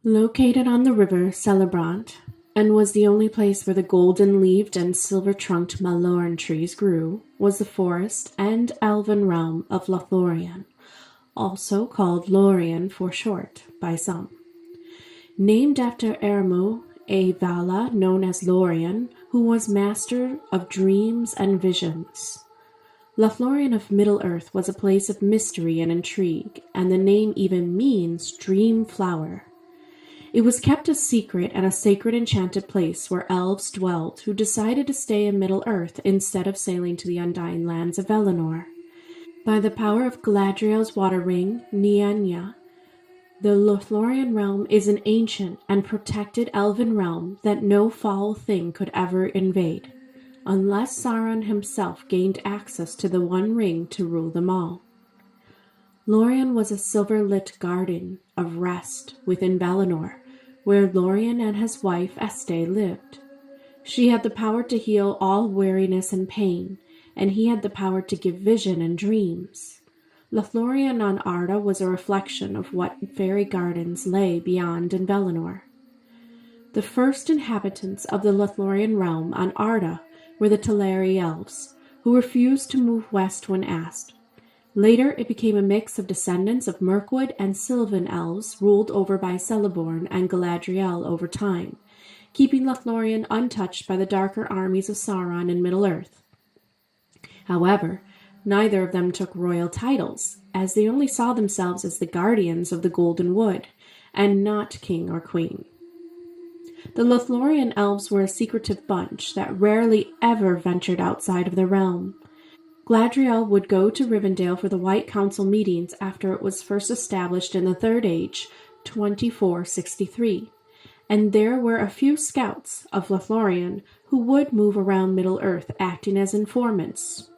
Located on the river Celebrant, and was the only place where the golden-leaved and silver-trunked Lothlorien trees grew, was the forest and elven realm of Lothlorien, also called Lorien for short by some. Named after Ermu, a Vala known as Lorien, who was master of dreams and visions. Lothlorien of Middle-earth was a place of mystery and intrigue, and the name even means dream flower. It was kept a secret and a sacred enchanted place where elves dwelt who decided to stay in Middle-earth instead of sailing to the undying lands of Valinor. By the power of Galadriel's water ring, Nianya, the Lothlorien realm is an ancient and protected elven realm that no foul thing could ever invade, unless Sauron himself gained access to the One Ring to rule them all. Lorien was a silver-lit garden of rest within Valinor, where Lorien and his wife Este lived. She had the power to heal all weariness and pain, and he had the power to give vision and dreams. Lothlorien on Arda was a reflection of what fairy gardens lay beyond in Valinor. The first inhabitants of the Lothlorien realm on Arda were the Untitled Elves, who refused to move west when asked. Later, it became a mix of descendants of Mirkwood and Sylvan elves ruled over by Celeborn and Galadriel over time, keeping Lothlorien untouched by the darker armies of Sauron in Middle-earth. However, neither of them took royal titles, as they only saw themselves as the guardians of the Golden Wood, and not king or queen. The Lothlorien elves were a secretive bunch that rarely ever ventured outside of their realm. Galadriel would go to Rivendell for the White Council meetings after it was first established in the Third Age, 2463, and there were a few scouts of Lothlorien who would move around Middle-earth acting as informants.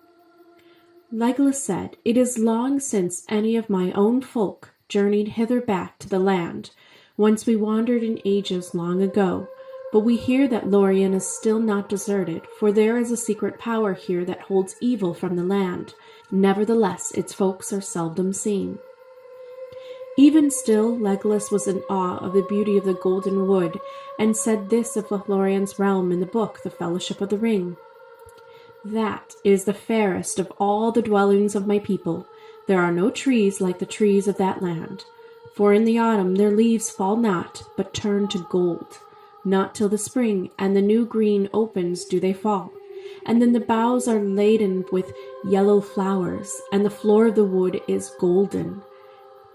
Legolas said, "It is long since any of my own folk journeyed hither back to the land. Once we wandered in ages long ago, but we hear that Lorien is still not deserted, for there is a secret power here that holds evil from the land. Nevertheless, its folks are seldom seen." Even still, Legolas was in awe of the beauty of the Golden Wood, and said this of Lothlorien's realm in the book, The Fellowship of the Ring. "That is the fairest of all the dwellings of my people. There are no trees like the trees of that land. For in the autumn their leaves fall not, but turn to gold. Not till the spring and the new green opens do they fall, and then the boughs are laden with yellow flowers, and the floor of the wood is golden.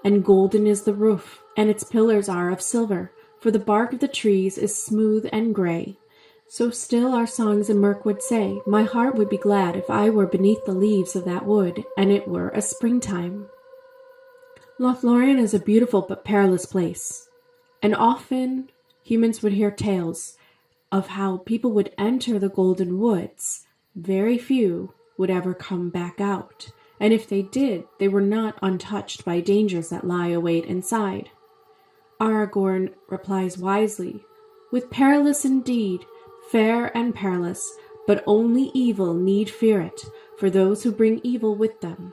And golden is the roof, and its pillars are of silver, for the bark of the trees is smooth and gray. So still our songs in Mirkwood say, my heart would be glad if I were beneath the leaves of that wood, and it were a springtime." Lothlorien is a beautiful but perilous place, and often humans would hear tales of how people would enter the Golden Woods. Very few would ever come back out, and if they did, they were not untouched by dangers that lie await inside. Aragorn replies wisely, "With perilous indeed, fair and perilous, but only evil need fear it, for those who bring evil with them."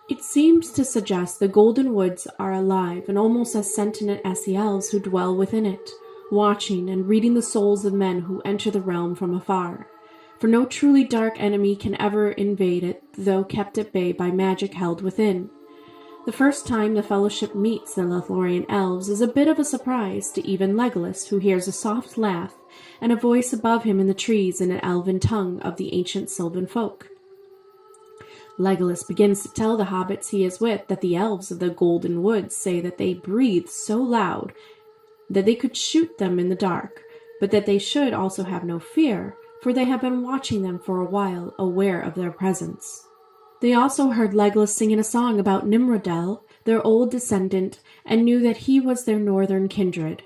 It seems to suggest the Golden Woods are alive and almost as sentient as the elves who dwell within it, watching and reading the souls of men who enter the realm from afar. For no truly dark enemy can ever invade it, though kept at bay by magic held within. The first time the Fellowship meets the Lothlorien Elves is a bit of a surprise to even Legolas, who hears a soft laugh and a voice above him in the trees in an elven tongue of the ancient Sylvan folk. Legolas begins to tell the hobbits he is with that the elves of the Golden Woods say that they breathe so loud that they could shoot them in the dark, but that they should also have no fear, for they have been watching them for a while, aware of their presence. They also heard Legolas singing a song about Nimrodel, their old descendant, and knew that he was their northern kindred.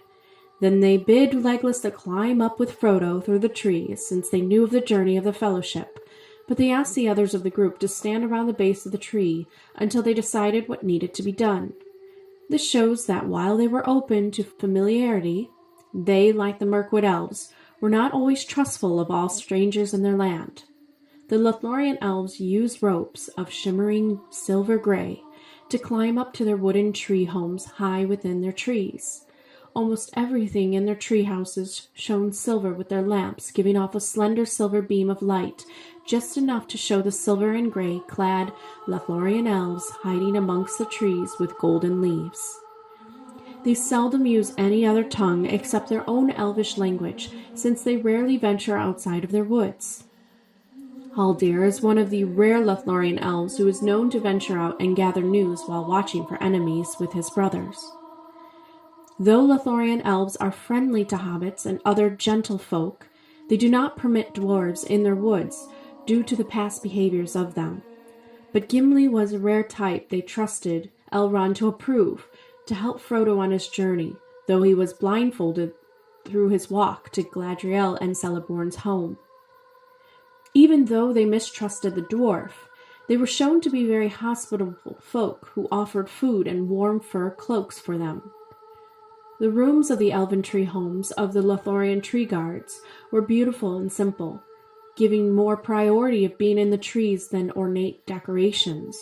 Then they bid Legolas to climb up with Frodo through the trees, since they knew of the journey of the Fellowship, but they asked the others of the group to stand around the base of the tree until they decided what needed to be done. This shows that while they were open to familiarity, they, like the Mirkwood Elves, were not always trustful of all strangers in their land. The Lothlorien Elves used ropes of shimmering silver gray to climb up to their wooden tree homes high within their trees. Almost everything in their tree houses shone silver with their lamps, giving off a slender silver beam of light, just enough to show the silver and gray clad Lothlorien elves hiding amongst the trees with golden leaves. They seldom use any other tongue except their own elvish language, since they rarely venture outside of their woods. Caldera is one of the rare Lothlorien elves who is known to venture out and gather news while watching for enemies with his brothers. Though Lothlorien elves are friendly to hobbits and other gentle folk, they do not permit dwarves in their woods due to the past behaviors of them. But Gimli was a rare type they trusted Elrond to approve, to help Frodo on his journey, though he was blindfolded through his walk to Galadriel and Celeborn's home. Even though they mistrusted the dwarf, they were shown to be very hospitable folk who offered food and warm fur cloaks for them. The rooms of the elven tree homes of the Lothlorien tree guards were beautiful and simple, giving more priority of being in the trees than ornate decorations.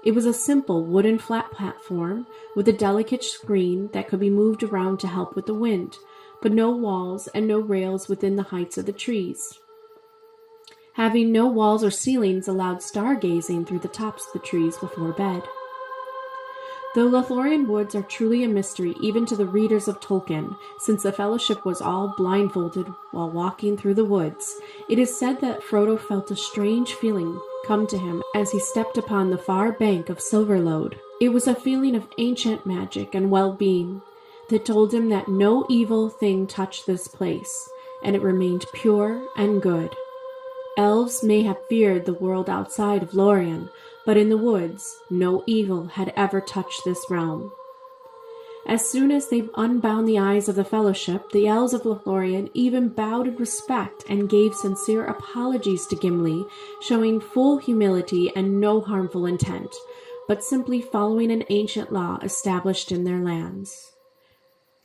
It was a simple wooden flat platform with a delicate screen that could be moved around to help with the wind, but no walls and no rails within the heights of the trees. Having no walls or ceilings allowed stargazing through the tops of the trees before bed. Though Lothlorien woods are truly a mystery even to the readers of Tolkien, since the Fellowship was all blindfolded while walking through the woods, it is said that Frodo felt a strange feeling come to him as he stepped upon the far bank of Silverlode. It was a feeling of ancient magic and well-being that told him that no evil thing touched this place, and it remained pure and good. Elves may have feared the world outside of Lorien, but in the woods, no evil had ever touched this realm. As soon as they unbound the eyes of the Fellowship, the elves of Lothlorien even bowed in respect and gave sincere apologies to Gimli, showing full humility and no harmful intent, but simply following an ancient law established in their lands.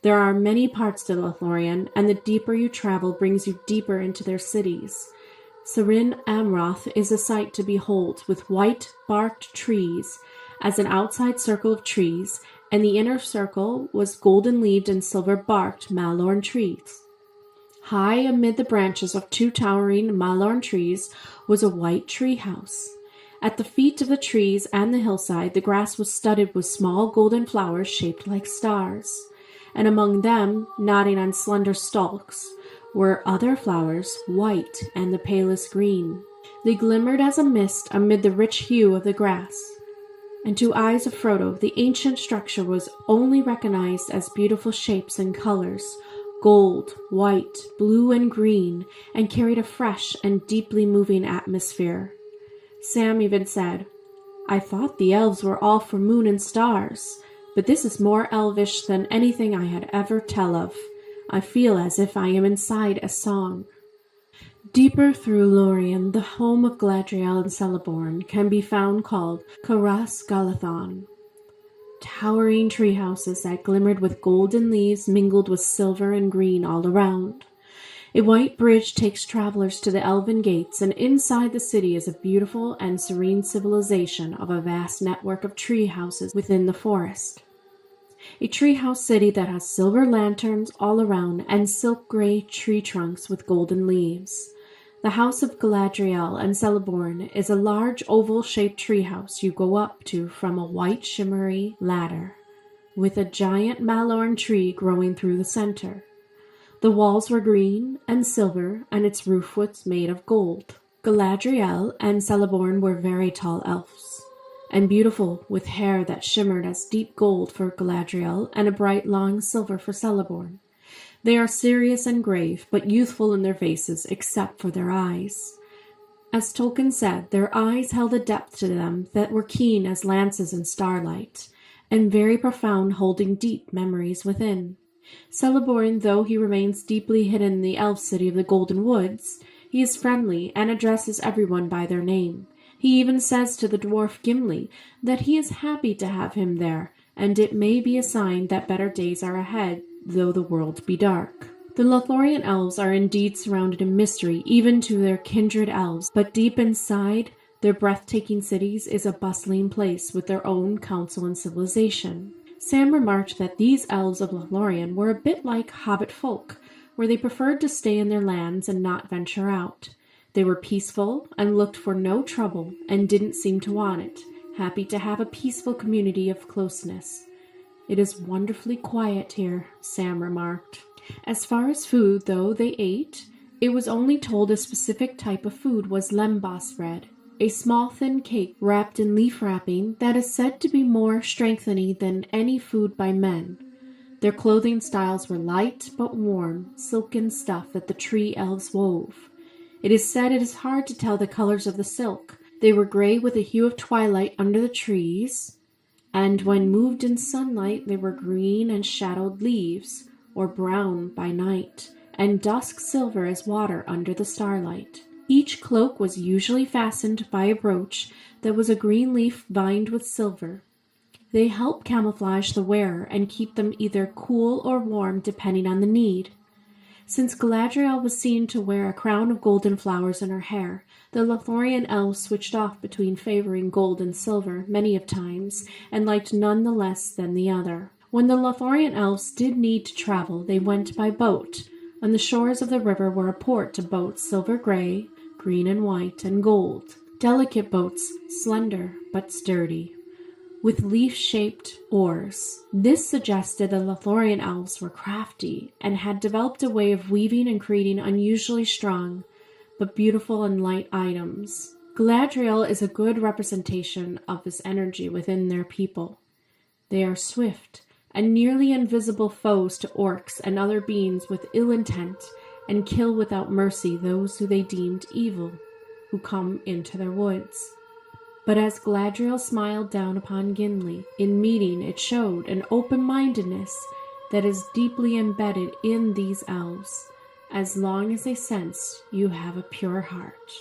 There are many parts to Lothlorien, and the deeper you travel brings you deeper into their cities. Serin Amroth is a sight to behold, with white-barked trees as an outside circle of trees, and the inner circle was golden-leaved and silver-barked Malorn trees. High amid the branches of two towering Malorn trees was a white tree house. At the feet of the trees and the hillside, the grass was studded with small golden flowers shaped like stars, and among them, nodding on slender stalks, were other flowers, white and the palest green. They glimmered as a mist amid the rich hue of the grass, and to eyes of Frodo the ancient structure was only recognized as beautiful shapes and colors, gold, white, blue, and green, and carried a fresh and deeply moving atmosphere. Sam even said, "I thought the elves were all for moon and stars, but this is more elvish than anything I had ever tell of. I feel as if I am inside a song." Deeper through Lorien, the home of Galadriel and Celeborn can be found called Caras Galadhon. Towering tree houses that glimmered with golden leaves mingled with silver and green all around. A white bridge takes travelers to the elven gates, and inside the city is a beautiful and serene civilization of a vast network of tree houses within the forest. A treehouse city that has silver lanterns all around and silk gray tree trunks with golden leaves. The house of Galadriel and Celeborn is a large oval-shaped treehouse you go up to from a white shimmery ladder, with a giant Malorn tree growing through the center. The walls were green and silver, and its roof was made of gold. Galadriel and Celeborn were very tall elves, and beautiful, with hair that shimmered as deep gold for Galadriel and a bright long silver for Celeborn. They are serious and grave, but youthful in their faces, except for their eyes. As Tolkien said, their eyes held a depth to them that were keen as lances in starlight, and very profound, holding deep memories within. Celeborn, though he remains deeply hidden in the elf city of the Golden Woods, he is friendly and addresses everyone by their name. He even says to the dwarf Gimli that he is happy to have him there, and it may be a sign that better days are ahead, though the world be dark. The Lothlorien elves are indeed surrounded in mystery, even to their kindred elves, but deep inside their breathtaking cities is a bustling place with their own council and civilization. Sam remarked that these elves of Lothlorien were a bit like hobbit folk, where they preferred to stay in their lands and not venture out. They were peaceful and looked for no trouble and didn't seem to want it, happy to have a peaceful community of closeness. "It is wonderfully quiet here," Sam remarked. As far as food, though they ate, it was only told a specific type of food was lembas bread, a small thin cake wrapped in leaf wrapping that is said to be more strengthening than any food by men. Their clothing styles were light but warm, silken stuff that the tree elves wove. It is said it is hard to tell the colors of the silk. They were gray with a hue of twilight under the trees, and when moved in sunlight they were green and shadowed leaves, or brown by night, and dusk silver as water under the starlight. Each cloak was usually fastened by a brooch that was a green leaf vined with silver. They help camouflage the wearer and keep them either cool or warm depending on the need. Since Galadriel was seen to wear a crown of golden flowers in her hair, the Lothlorien elves switched off between favoring gold and silver many of times, and liked none the less than the other. When the Lothlorien elves did need to travel, they went by boat. On the shores of the river were a port to boats silver gray, green and white, and gold. Delicate boats, slender but sturdy, with leaf-shaped oars. This suggested the Lothlorien elves were crafty and had developed a way of weaving and creating unusually strong but beautiful and light items. Galadriel is a good representation of this energy within their people. They are swift and nearly invisible foes to orcs and other beings with ill intent, and kill without mercy those who they deemed evil, who come into their woods. But as Galadriel smiled down upon Gimli in meeting, it showed an open-mindedness that is deeply embedded in these elves, as long as they sense you have a pure heart.